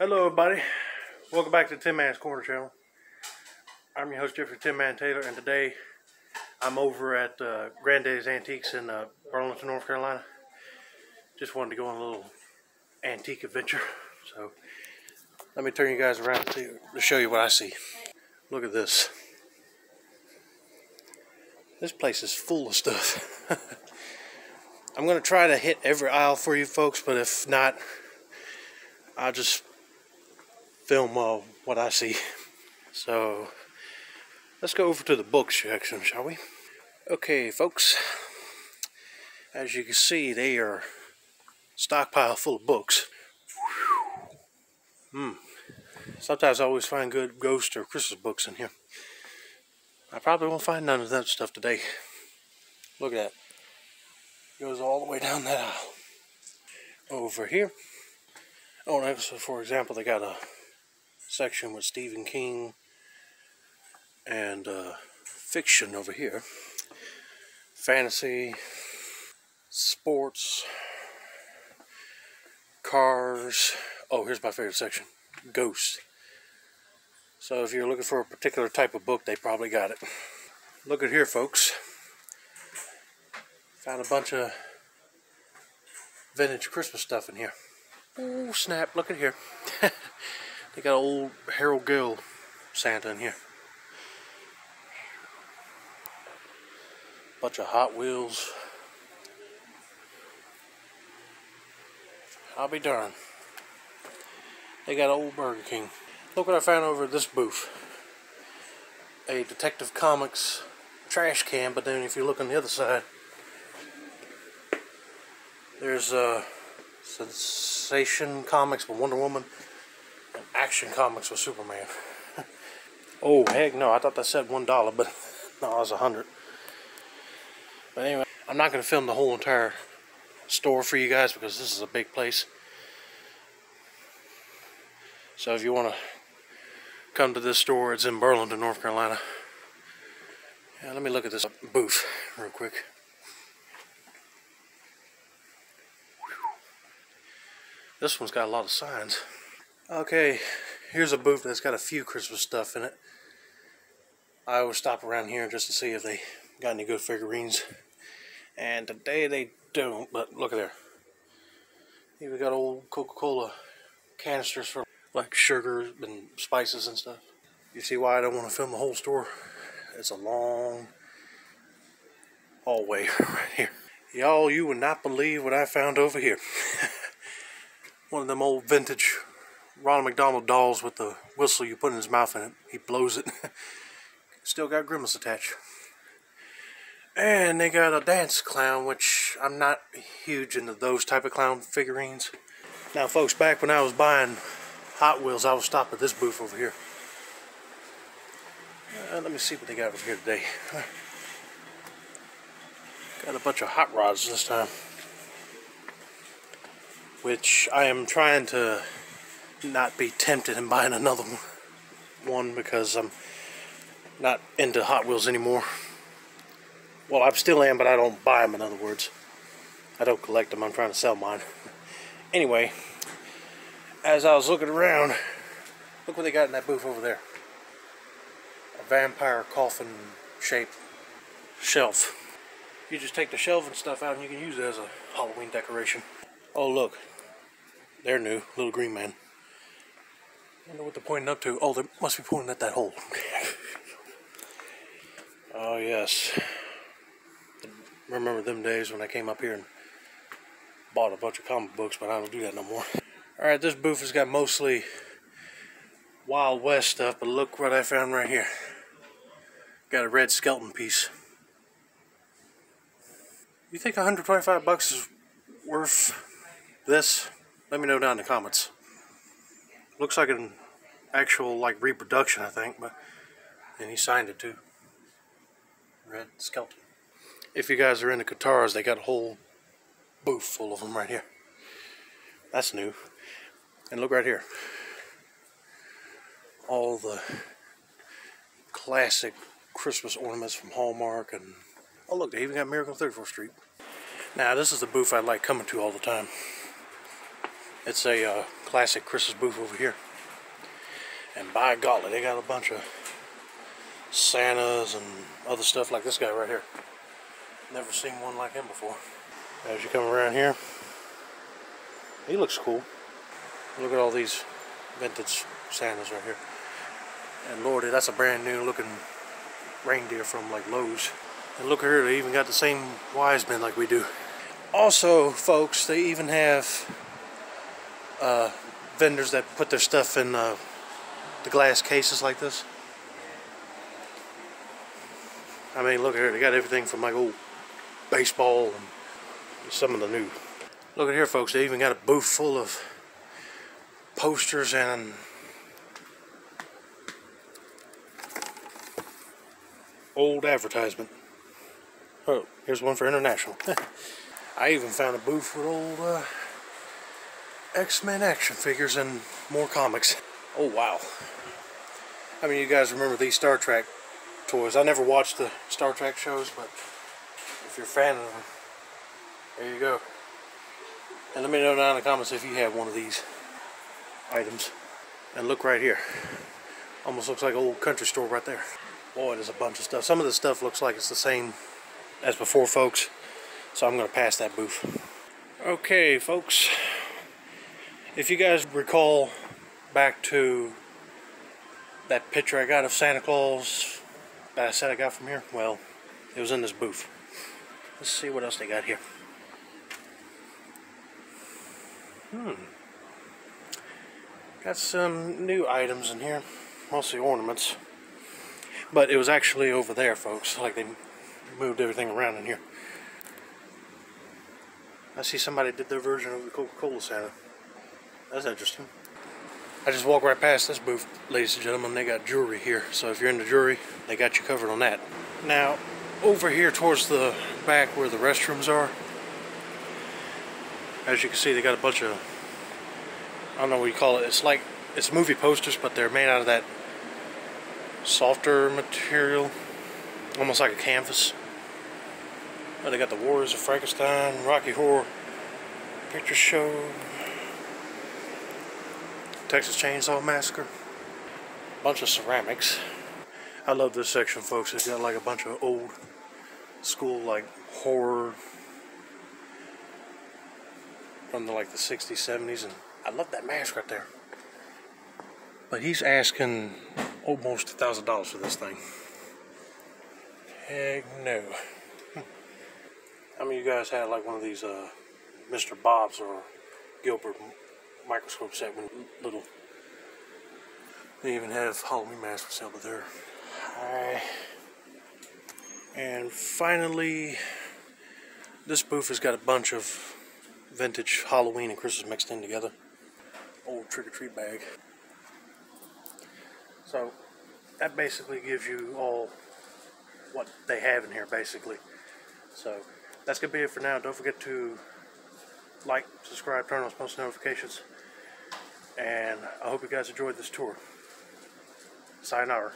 Hello everybody, welcome back to the Tinmans Corner channel. I'm your host Jeffrey Tinman Taylor, and today I'm over at Granddaddy's Antiques in Burlington, North Carolina. Just wanted to go on a little antique adventure, so let me turn you guys around to show you what I see. Look at this. This place is full of stuff. I'm going to try to hit every aisle for you folks, but if not, I'll just film what I see. So let's go over to the books section, shall we? Okay folks, as you can see, they are stockpile full of books. Sometimes I always find good ghost or Christmas books in here. I probably won't find none of that stuff today. Look at that. Goes all the way down that aisle. Over here, so for example, they got a section with Stephen King and fiction over here. Fantasy, sports, cars. Oh, here's my favorite section, ghosts. So if you're looking for a particular type of book, they probably got it. Look at here, folks. Found a bunch of vintage Christmas stuff in here. Oh snap, look at here. They got old Harold Gill Santa in here. Bunch of Hot Wheels. I'll be darned. They got old Burger King. Look what I found over at this booth. A Detective Comics trash can, but then if you look on the other side, there's Sensation Comics with Wonder Woman and Action Comics with Superman. Oh heck no, I thought that said $1, but no, it was 100. But anyway, I'm not going to film the whole entire store for you guys because this is a big place. So if you want to come to this store, it's in Burlington, North Carolina. Yeah, let me look at this booth real quick. This one's got a lot of signs. Okay, here's a booth that's got a few Christmas stuff in it. I always stop around here just to see if they got any good figurines. And today they don't, but look at there. Here we got old Coca-Cola canisters for like sugar and spices and stuff. You see why I don't want to film the whole store? It's a long hallway right here. Y'all, you would not believe what I found over here. One of them old vintage Ronald McDonald dolls with the whistle you put in his mouth and he blows it. Still got Grimace attached. And they got a dance clown, which I'm not huge into those type of clown figurines. Now folks, back when I was buying Hot Wheels, I would stop at this booth over here. Let me see what they got over here today. Got a bunch of hot rods this time, which I am trying to not be tempted in buying another one because I'm not into Hot Wheels anymore. Well, I still am, but I don't buy them, in other words. I don't collect them, I'm trying to sell mine. Anyway, as I was looking around, look what they got in that booth over there. A vampire coffin shaped shelf. You just take the shelf and stuff out and you can use it as a Halloween decoration. Oh look, they're new, little green man. I don't know what they're pointing up to. Oh, they must be pointing at that hole. Oh yes. Remember them days when I came up here and bought a bunch of comic books, but I don't do that no more. Alright, this booth has got mostly Wild West stuff, but look what I found right here. Got a red skeleton piece. You think 125 bucks is worth this? Let me know down in the comments. Looks like an actual like reproduction, I think, but and he signed it too. Red skeleton. If you guys are into guitars, they got a whole booth full of them right here. That's new. And look right here. All the classic Christmas ornaments from Hallmark, and oh look, they even got Miracle on 34th Street. Now this is the booth I like coming to all the time. It's a classic Christmas booth over here. And by golly, they got a bunch of Santas and other stuff like this guy right here. Never seen one like him before. As you come around here, he looks cool. Look at all these vintage Santas right here. And lordy, that's a brand new looking reindeer from like Lowe's. And look here, they even got the same wise men like we do. Also, folks, they even have vendors that put their stuff in the glass cases like this. I mean, look here, they got everything from like old baseball and some of the new. Look at here, folks, they even got a booth full of posters and old advertisement. Oh, here's one for international. I even found a booth with old X-Men action figures and more comics. Oh wow. I mean, you guys remember these Star Trek toys. I never watched the Star Trek shows, but if you're a fan of them, there you go. And let me know down in the comments if you have one of these items. And look right here. Almost looks like an old country store right there. Boy, there's a bunch of stuff. Some of this stuff looks like it's the same as before, folks. So I'm going to pass that booth. Okay, folks. If you guys recall back to that picture I got of Santa Claus that I said I got from here, well, it was in this booth. Let's see what else they got here. Got some new items in here, mostly ornaments. But it was actually over there, folks. Like they moved everything around in here. I see somebody did their version of the Coca-Cola Santa. That's interesting. I just walked right past this booth, ladies and gentlemen. They got jewelry here. So if you're into jewelry, they got you covered on that. Now, over here towards the back where the restrooms are, as you can see, they got a bunch of, I don't know what you call it. It's like, it's movie posters, but they're made out of that softer material. Almost like a canvas. Oh, they got the Warriors of Frankenstein, Rocky Horror Picture Show, Texas Chainsaw Massacre, bunch of ceramics. I love this section, folks. It's got like a bunch of old school like horror from the 60s, 70s, and I love that mask right there. But he's asking almost $1,000 for this thing. Heck no. How many of you guys had like one of these Mr. Bob's or Gilbert microscope set when little? They even have Halloween masks for sale, but they're high. And finally, this booth has got a bunch of vintage Halloween and Christmas mixed in together. Old trick-or-treat bag. So that basically gives you all what they have in here, basically. So that's going to be it for now. Don't forget to like, subscribe, turn on post notifications. And I hope you guys enjoyed this tour. Sayonara.